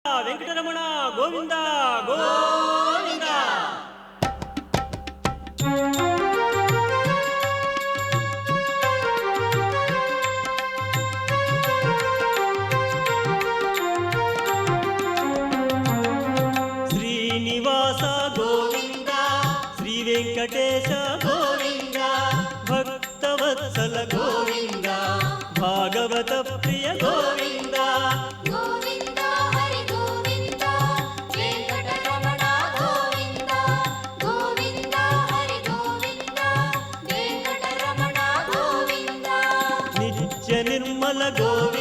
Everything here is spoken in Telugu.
వెంకటరమణ గోవింద గోవింద. శ్రీనివాస గోవింద, శ్రీ వెంకటేశ గోవింద, భక్తవత్సల గోవింద, భాగవత ప్రియ గోవింద. గోవింద హరి గోవింద, వెంకటరమణ గోవింద. గోవింద హరి గోవింద, వెంకటరమణ గోవింద. నిత్య నిర్మల గోవింద,